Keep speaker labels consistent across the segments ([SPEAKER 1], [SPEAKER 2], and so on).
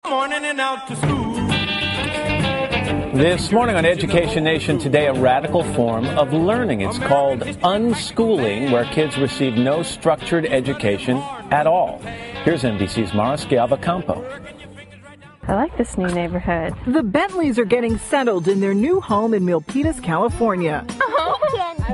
[SPEAKER 1] Morning and out to school.
[SPEAKER 2] This morning on Education Nation Today, a radical form of learning. It's called unschooling, where kids receive no structured education at all. Here's NBC's Mara Schiavocampo.
[SPEAKER 3] I like this new neighborhood.
[SPEAKER 4] The Bentleys are getting settled in their new home in Milpitas, California.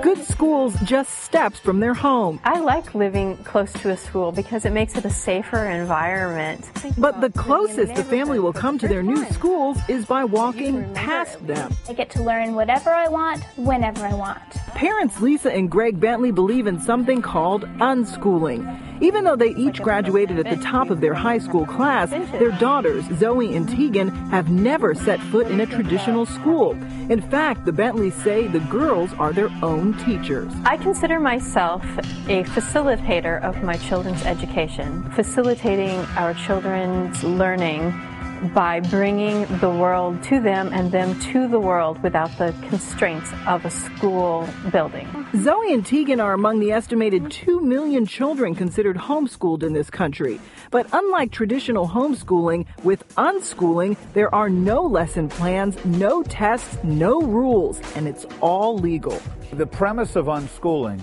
[SPEAKER 4] Good schools just steps from their home.
[SPEAKER 3] I like living close to a school because it makes it a safer environment.
[SPEAKER 4] But the closest the family will come to their new schools is by walking past them.
[SPEAKER 5] I get to learn whatever I want, whenever I want.
[SPEAKER 4] Parents Lisa and Greg Bentley believe in something called unschooling. Even though they each graduated at the top of their high school class, their daughters, Zoe and Tegan, have never set foot in a traditional school. In fact, the Bentleys say the girls are their own teachers.
[SPEAKER 3] I consider myself a facilitator of my children's education, facilitating our children's learning by bringing the world to them and them to the world without the constraints of a school building.
[SPEAKER 4] Zoe and Tegan are among the estimated 2 million children considered homeschooled in this country. But unlike traditional homeschooling, with unschooling, there are no lesson plans, no tests, no rules, and it's all legal.
[SPEAKER 6] The premise of unschooling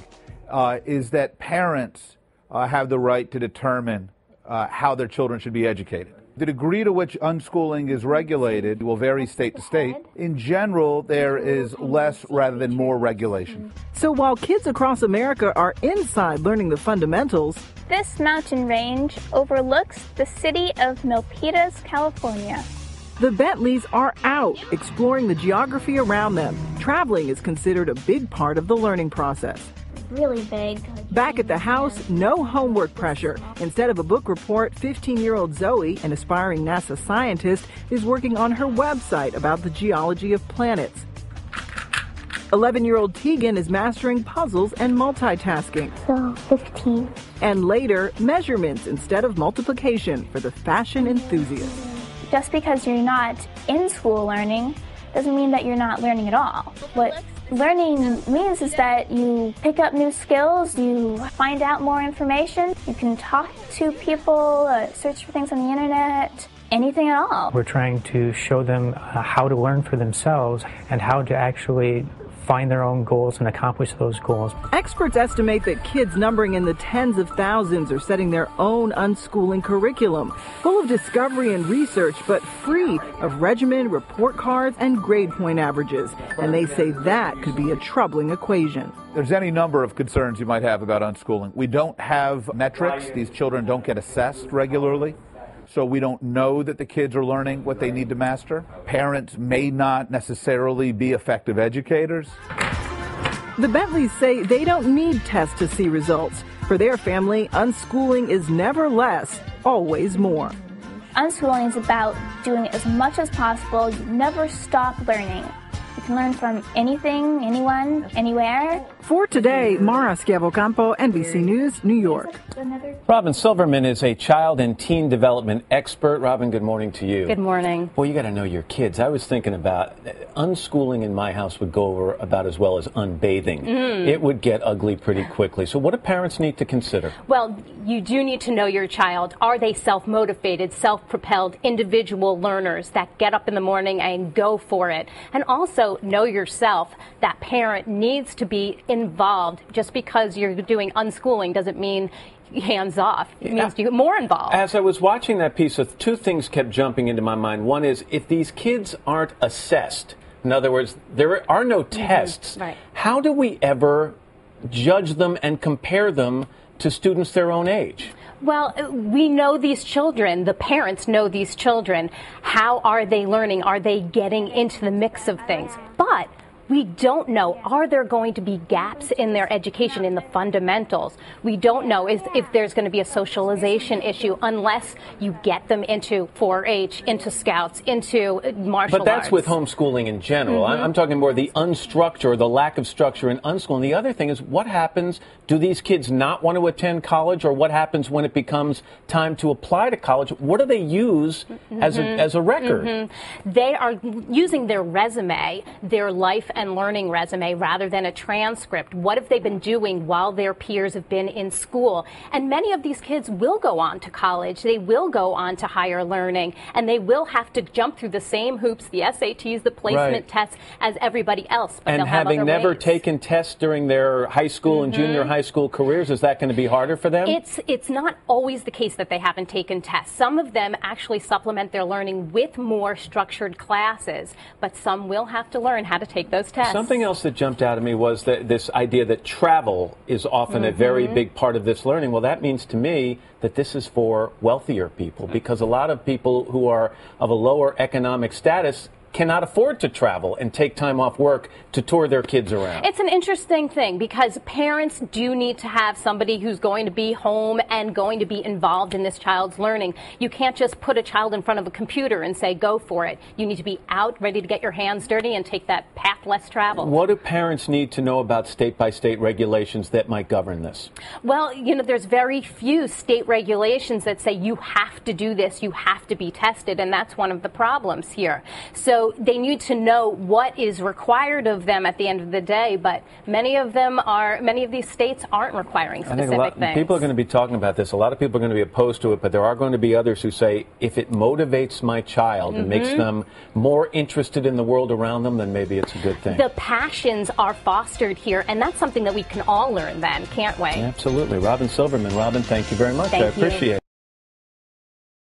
[SPEAKER 6] is that parents have the right to determine how their children should be educated. The degree to which unschooling is regulated will vary state to state. In general, there is less rather than more regulation.
[SPEAKER 4] So while kids across America are inside learning the fundamentals,
[SPEAKER 5] This mountain range overlooks the city of Milpitas, California.
[SPEAKER 4] the Bentleys are out exploring the geography around them. Traveling is considered a big part of the learning process.
[SPEAKER 5] Really big.
[SPEAKER 4] Back at the house, no homework pressure. Instead of a book report, 15-year-old Zoe, an aspiring NASA scientist, is working on her website about the geology of planets. 11-year-old Tegan is mastering puzzles and multitasking.
[SPEAKER 5] So 15.
[SPEAKER 4] And later, measurements instead of multiplication for the fashion enthusiast.
[SPEAKER 5] Just because you're not in school learning doesn't mean that you're not learning at all. What learning means is that you pick up new skills, you find out more information, you can talk to people, search for things on the internet, anything at all.
[SPEAKER 7] We're trying to show them how to learn for themselves and how to actually find their own goals and accomplish those goals.
[SPEAKER 4] Experts estimate that kids numbering in the tens of thousands are setting their own unschooling curriculum, full of discovery and research, but free of regimen, report cards, and grade point averages. And they say that could be a troubling equation.
[SPEAKER 6] There's any number of concerns you might have about unschooling. We don't have metrics. These children don't get assessed regularly. So we don't know that the kids are learning what they need to master. Parents may not necessarily be effective educators.
[SPEAKER 4] The Bentleys say they don't need tests to see results. For their family, unschooling is never less, always more.
[SPEAKER 5] Unschooling is about doing as much as possible. You never stop learning. You can learn from anything, anyone, anywhere.
[SPEAKER 4] For today, Mara Schiavocampo, NBC News, New York.
[SPEAKER 2] Robin Silverman is a child and teen development expert. Robin, good morning to you.
[SPEAKER 3] Good morning.
[SPEAKER 2] Well, you got to know your kids. I was thinking about unschooling in my house would go over about as well as unbathing. It would get ugly pretty quickly. So what do parents need to consider?
[SPEAKER 8] Well, you do need to know your child. Are they self-motivated, self-propelled individual learners that get up in the morning and go for it? And also know yourself. That parent needs to be involved. Just because you're doing unschooling doesn't mean hands off. It means you get more involved.
[SPEAKER 2] As I was watching that piece, two things kept jumping into my mind. One is if these kids aren't assessed, in other words, there are no tests,
[SPEAKER 8] Right.
[SPEAKER 2] How do we ever judge them and compare them to students their own age?
[SPEAKER 8] Well, we know these children. The parents know these children. How are they learning? Are they getting into the mix of things? But we don't know, are there going to be gaps in their education, in the fundamentals? We don't know if there's going to be a socialization issue unless you get them into 4-H, into Scouts, into martial arts.
[SPEAKER 2] But that's with homeschooling in general. I'm talking more the unstructured, the lack of structure in unschooling. The other thing is what happens, do these kids not want to attend college, or what happens when it becomes time to apply to college? What do they use as a record?
[SPEAKER 8] They are using their resume, their life and learning resume rather than a transcript? What have they been doing while their peers have been in school? And many of these kids will go on to college. They will go on to higher learning, and they will have to jump through the same hoops, the SATs, the placement tests, as everybody else. But
[SPEAKER 2] and having never taken tests during their high school and junior high school careers, is that going to be harder for them?
[SPEAKER 8] It's not always the case that they haven't taken tests. Some of them actually supplement their learning with more structured classes, but some will have to learn how to take those tests.
[SPEAKER 2] Something else that jumped out at me was that this idea that travel is often a very big part of this learning. Well, that means to me that this is for wealthier people, because a lot of people who are of a lower economic status cannot afford to travel and take time off work to tour their kids around.
[SPEAKER 8] It's an interesting thing because parents do need to have somebody who's going to be home and going to be involved in this child's learning. You can't just put a child in front of a computer and say, go for it. You need to be out, ready to get your hands dirty and take that path less traveled.
[SPEAKER 2] What do parents need to know about state-by-state regulations that might govern this?
[SPEAKER 8] Well, there's very few state regulations that say you have to do this, you have to be tested, and that's one of the problems here. So they need to know what is required of them at the end of the day, but many of these states aren't requiring specific things.
[SPEAKER 2] People are going to be talking about this. A lot of people are going to be opposed to it, but there are going to be others who say if it motivates my child and makes them more interested in the world around them, then maybe it's a good thing.
[SPEAKER 8] The passions are fostered here, and that's something that we can all learn then, can't we?
[SPEAKER 2] Absolutely. Robin Silverman. Robin, thank you very much. I appreciate it.